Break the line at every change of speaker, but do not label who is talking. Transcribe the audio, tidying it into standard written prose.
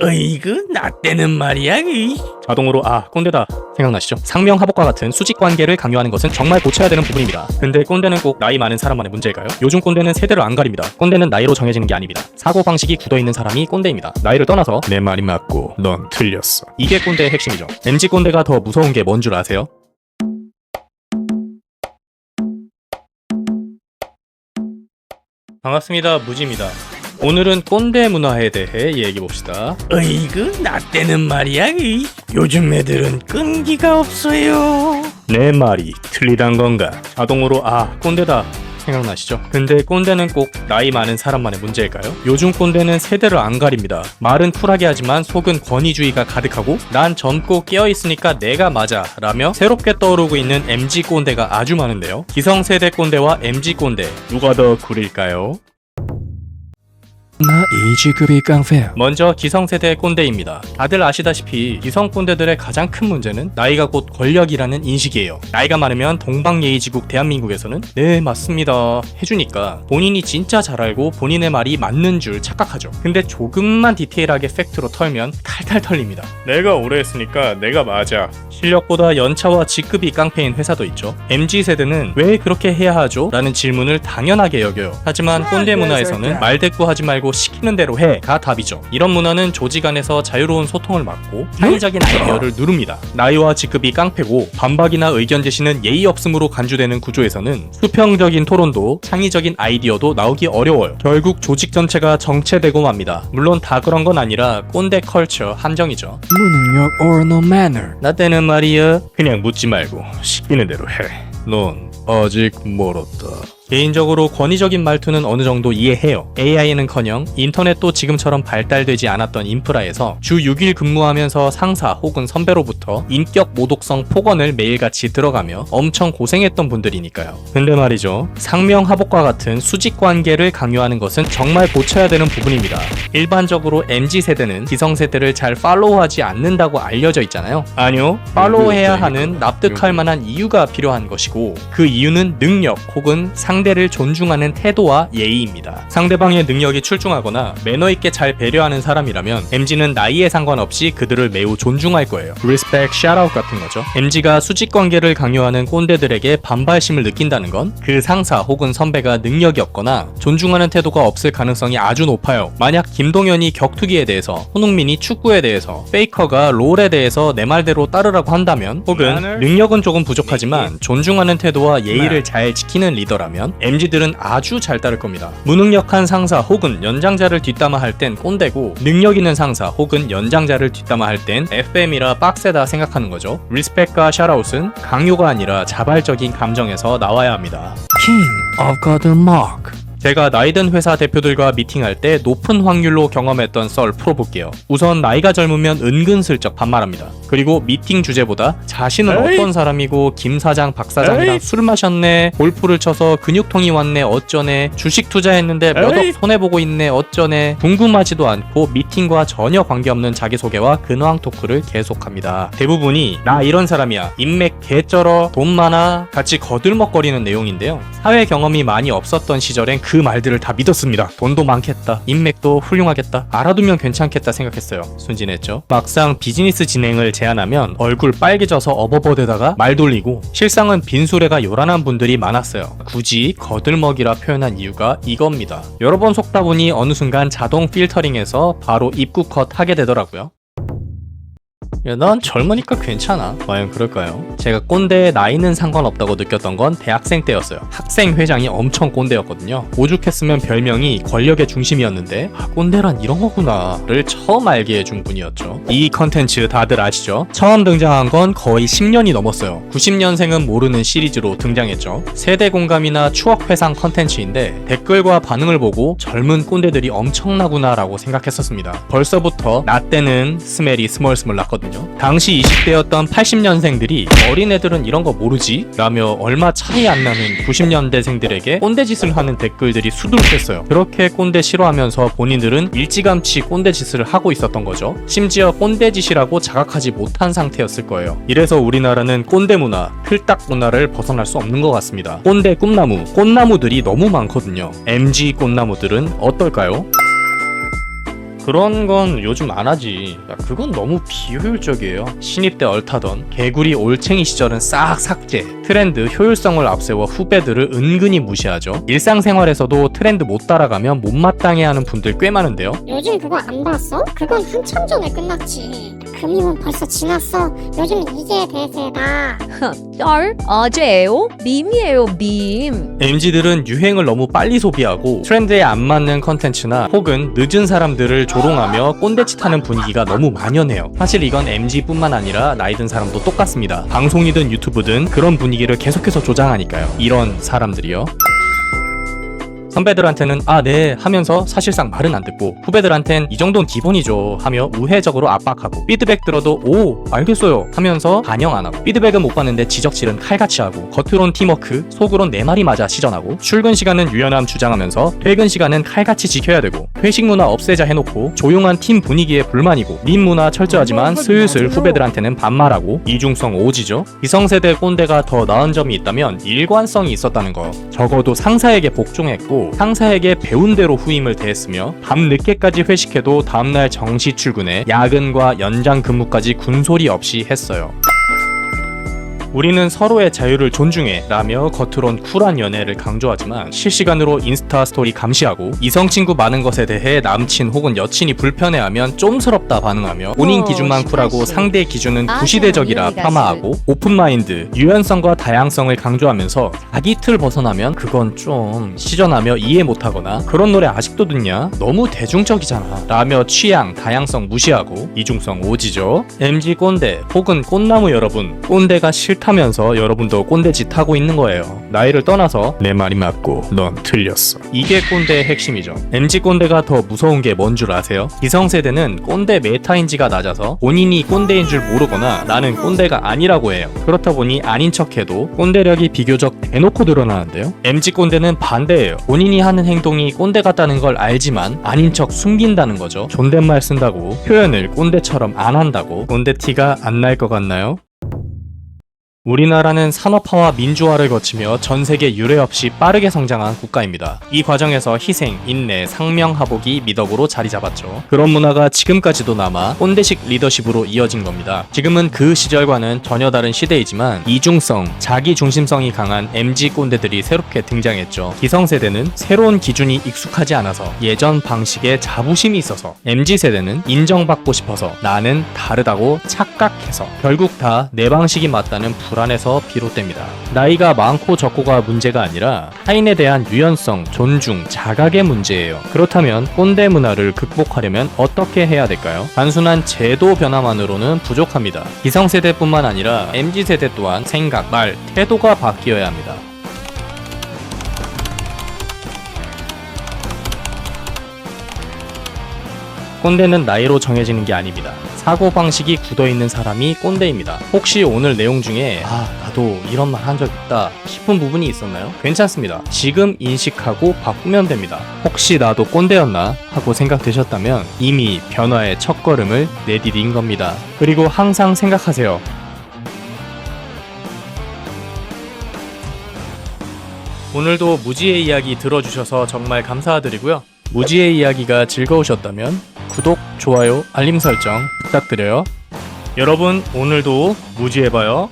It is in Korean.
어이구 나 때는 말이야.
자동으로 꼰대다 생각나시죠? 상명하복과 같은 수직관계를 강요하는 것은 정말 고쳐야 되는 부분입니다. 근데 꼰대는 꼭 나이 많은 사람만의 문제일까요? 요즘 꼰대는 세대를 안 가립니다. 꼰대는 나이로 정해지는 게 아닙니다. 사고방식이 굳어있는 사람이 꼰대입니다. 나이를 떠나서
내 말이 맞고 넌 틀렸어.
이게 꼰대의 핵심이죠. MZ 꼰대가 더 무서운 게 뭔 줄 아세요? 반갑습니다. 무지입니다. 오늘은 꼰대 문화에 대해 얘기해봅시다.
어이구 나 때는 말이야. 요즘 애들은 끈기가 없어요.
내 말이 틀리단 건가? 자동으로 꼰대다 생각나시죠? 근데 꼰대는 꼭 나이 많은 사람만의 문제일까요? 요즘 꼰대는 세대를 안 가립니다. 말은 쿨하게 하지만 속은 권위주의가 가득하고 난 젊고 깨어있으니까 내가 맞아 라며 새롭게 떠오르고 있는 MZ 꼰대가 아주 많은데요. 기성세대 꼰대와 MZ 꼰대 누가 더 구릴까요?
나 이지급이 깡패야.
먼저 기성세대 꼰대입니다. 다들 아시다시피 기성 꼰대들의 가장 큰 문제는 나이가 곧 권력이라는 인식이에요. 나이가 많으면 동방예의지국 대한민국에서는 네 맞습니다 해주니까 본인이 진짜 잘 알고 본인의 말이 맞는 줄 착각하죠. 근데 조금만 디테일하게 팩트로 털면 탈탈 털립니다. 내가 오래 했으니까 내가 맞아. 실력보다 연차와 직급이 깡패인 회사도 있죠. MZ세대는 왜 그렇게 해야 하죠? 라는 질문을 당연하게 여겨요. 하지만 꼰대 문화에서는 말대꾸하지 말고 시키는 대로 해가 답이죠. 이런 문화는 조직 안에서 자유로운 소통을 막고 창의적인 아이디어를 누릅니다. 나이와 직급이 깡패고 반박이나 의견 제시는 예의 없음으로 간주되는 구조에서는 수평적인 토론도 창의적인 아이디어도 나오기 어려워요. 결국 조직 전체가 정체되고 맙니다. 물론 다 그런 건 아니라 꼰대 컬처 함정이죠.
무능력 or no manner.
나 때는 말이야 그냥 묻지 말고 시키는 대로 해. 넌 아직 멀었다. 개인적으로 권위적인 말투는 어느 정도 이해해요. AI는커녕 인터넷도 지금처럼 발달되지 않았던 인프라에서 주 6일 근무하면서 상사 혹은 선배로부터 인격 모독성 폭언을 매일같이 들어가며 엄청 고생했던 분들이니까요. 근데 말이죠. 상명하복과 같은 수직관계를 강요하는 것은 정말 고쳐야 되는 부분입니다. 일반적으로 MZ세대는 기성세대를 잘 팔로우하지 않는다고 알려져 있잖아요. 아니요. 팔로우해야 하는 납득할 만한 이유가 필요한 것이고 그 이유는 능력 혹은 상대를 존중하는 태도와 예의입니다. 상대방의 능력이 출중하거나 매너 있게 잘 배려하는 사람이라면 MZ는 나이에 상관없이 그들을 매우 존중할 거예요. Respect, shout-out 같은 거죠. MZ가 수직관계를 강요하는 꼰대들에게 반발심을 느낀다는 건 그 상사 혹은 선배가 능력이 없거나 존중하는 태도가 없을 가능성이 아주 높아요. 만약 김동현이 격투기에 대해서, 손흥민이 축구에 대해서, 페이커가 롤에 대해서 내 말대로 따르라고 한다면 혹은 능력은 조금 부족하지만 존중하는 태도와 예의를 잘 지키는 리더라면 MZ들은 아주 잘 따를 겁니다. 무능력한 상사 혹은 연장자를 뒷담화할 땐 꼰대고 능력 있는 상사 혹은 연장자를 뒷담화할 땐 FM이라 빡세다 생각하는 거죠. 리스펙과 샤라웃은 강요가 아니라 자발적인 감정에서 나와야 합니다.
King of God Mark.
제가 나이든 회사 대표들과 미팅할 때 높은 확률로 경험했던 썰 풀어볼게요. 우선 나이가 젊으면 은근슬쩍 반말합니다. 그리고 미팅 주제보다 자신은 어떤 사람이고 김 사장 박 사장이랑 술 마셨네, 골프를 쳐서 근육통이 왔네 어쩌네, 주식 투자했는데 몇 억 손해보고 있네 어쩌네, 궁금하지도 않고 미팅과 전혀 관계없는 자기소개와 근황 토크를 계속합니다. 대부분이 나 이런 사람이야, 인맥 개쩔어, 돈 많아 같이 거들먹거리는 내용인데요. 사회 경험이 많이 없었던 시절엔 그 말들을 다 믿었습니다. 돈도 많겠다, 인맥도 훌륭하겠다, 알아두면 괜찮겠다 생각했어요. 순진했죠. 막상 비즈니스 진행을 제안하면 얼굴 빨개져서 어버버대다가 말 돌리고 실상은 빈수레가 요란한 분들이 많았어요. 굳이 거들먹이라 표현한 이유가 이겁니다. 여러 번 속다 보니 어느 순간 자동 필터링에서 바로 입구 컷 하게 되더라고요. 야, 난 젊으니까 괜찮아. 과연 그럴까요? 제가 꼰대의 나이는 상관없다고 느꼈던 건 대학생 때였어요. 학생회장이 엄청 꼰대였거든요. 오죽했으면 별명이 권력의 중심이었는데 꼰대란 이런 거구나 를 처음 알게 해준 분이었죠. 이 컨텐츠 다들 아시죠? 처음 등장한 건 거의 10년이 넘었어요. 90년생은 모르는 시리즈로 등장했죠. 세대 공감이나 추억 회상 컨텐츠인데 댓글과 반응을 보고 젊은 꼰대들이 엄청나구나 라고 생각했었습니다. 벌써부터 나 때는 스멜이 스멀스멀 났거든요. 당시 20대였던 80년생들이 어린애들은 이런 거 모르지? 라며 얼마 차이 안 나는 90년대생들에게 꼰대짓을 하는 댓글들이 수두룩했어요. 그렇게 꼰대 싫어하면서 본인들은 일찌감치 꼰대짓을 하고 있었던 거죠. 심지어 꼰대짓이라고 자각하지 못한 상태였을 거예요. 이래서 우리나라는 꼰대 문화, 틀딱 문화를 벗어날 수 없는 것 같습니다. 꼰대 꿈나무, 꽃나무들이 너무 많거든요. MG 꽃나무들은 어떨까요? 그런 건 요즘 안 하지. 야, 그건 너무 비효율적이에요. 신입 때 얼타던 개구리 올챙이 시절은 싹 삭제. 트렌드 효율성을 앞세워 후배들을 은근히 무시하죠. 일상생활에서도 트렌드 못 따라가면 못마땅해하는 분들 꽤 많은데요.
요즘 그거 안 봤어? 그건 한참 전에 끝났지. 금융은 벌써 지났어. 요즘 이제 대세다.
쩔? 아재예요? 밈이에요, 밈.
MZ들은 유행을 너무 빨리 소비하고 트렌드에 안 맞는 컨텐츠나 혹은 늦은 사람들을 조롱하며 꼰대짓 하는 분위기가 너무 만연해요. 사실 이건 MZ뿐만 아니라 나이 든 사람도 똑같습니다. 방송이든 유튜브든 그런 분위기를 계속해서 조장하니까요. 이런 사람들이요. 선배들한테는 아 네 하면서 사실상 말은 안 듣고, 후배들한텐 이 정도는 기본이죠 하며 우회적으로 압박하고, 피드백 들어도 오 알겠어요 하면서 반영 안 하고, 피드백은 못 받는데 지적질은 칼같이 하고, 겉으론 팀워크 속으론 내 말이 맞아 시전하고, 출근 시간은 유연함 주장하면서 퇴근 시간은 칼같이 지켜야 되고, 회식 문화 없애자 해놓고 조용한 팀 분위기에 불만이고, 밈 문화 철저하지만 슬슬 후배들한테는 반말하고, 이중성 오지죠. 기성세대 꼰대가 더 나은 점이 있다면 일관성이 있었다는 거. 적어도 상사에게 복종했고 상사에게 배운 대로 후임을 대했으며, 밤 늦게까지 회식해도 다음날 정시 출근에 야근과 연장 근무까지 군소리 없이 했어요. 우리는 서로의 자유를 존중해 라며 겉으론 쿨한 연애를 강조하지만 실시간으로 인스타 스토리 감시하고, 이성 친구 많은 것에 대해 남친 혹은 여친이 불편해하면 쫌스럽다 반응하며, 본인 기준만 쿨하고 상대 기준은 구시대적이라 폄하하고, 오픈마인드, 유연성과 다양성을 강조하면서 자기 틀 벗어나면 그건 좀 시전하며 이해 못하거나 그런 노래 아직도 듣냐? 너무 대중적이잖아 라며 취향, 다양성 무시하고, 이중성 오지죠. MZ 꼰대 혹은 꽃나무 여러분, 꼰대가 싫다면서 여러분도 꼰대짓 하고 있는 거예요. 나이를 떠나서 내 말이 맞고 넌 틀렸어. 이게 꼰대의 핵심이죠. MZ 꼰대가 더 무서운 게 뭔 줄 아세요? 기성세대는 꼰대 메타인지가 낮아서 본인이 꼰대인 줄 모르거나 나는 꼰대가 아니라고 해요. 그렇다 보니 아닌 척해도 꼰대력이 비교적 대놓고 드러나는데요. MZ 꼰대는 반대예요. 본인이 하는 행동이 꼰대 같다는 걸 알지만 아닌 척 숨긴다는 거죠. 존댓말 쓴다고 표현을 꼰대처럼 안 한다고 꼰대 티가 안 날 것 같나요? 우리나라는 산업화와 민주화를 거치며 전 세계 유례 없이 빠르게 성장한 국가입니다. 이 과정에서 희생, 인내, 상명하복이 미덕으로 자리 잡았죠. 그런 문화가 지금까지도 남아 꼰대식 리더십으로 이어진 겁니다. 지금은 그 시절과는 전혀 다른 시대이지만 이중성, 자기중심성이 강한 MZ 꼰대들이 새롭게 등장했죠. 기성세대는 새로운 기준이 익숙하지 않아서 예전 방식에 자부심이 있어서, MZ세대는 인정받고 싶어서 나는 다르다고 착각해서, 결국 다 내 방식이 맞다는 불안에서 비롯됩니다. 나이가 많고 적고가 문제가 아니라 타인에 대한 유연성, 존중, 자각의 문제예요. 그렇다면 꼰대 문화를 극복하려면 어떻게 해야 될까요? 단순한 제도 변화만으로는 부족합니다. 기성세대뿐만 아니라 MZ세대 또한 생각, 말, 태도가 바뀌어야 합니다. 꼰대는 나이로 정해지는 게 아닙니다. 사고방식이 굳어있는 사람이 꼰대입니다. 혹시 오늘 내용 중에 나도 이런 말 한 적 있다 싶은 부분이 있었나요? 괜찮습니다. 지금 인식하고 바꾸면 됩니다. 혹시 나도 꼰대였나 하고 생각되셨다면 이미 변화의 첫걸음을 내디딘 겁니다. 그리고 항상 생각하세요. 오늘도 무지의 이야기 들어주셔서 정말 감사드리고요. 무지의 이야기가 즐거우셨다면 구독, 좋아요, 알림 설정 부탁드려요. 여러분 오늘도 무지해봐요.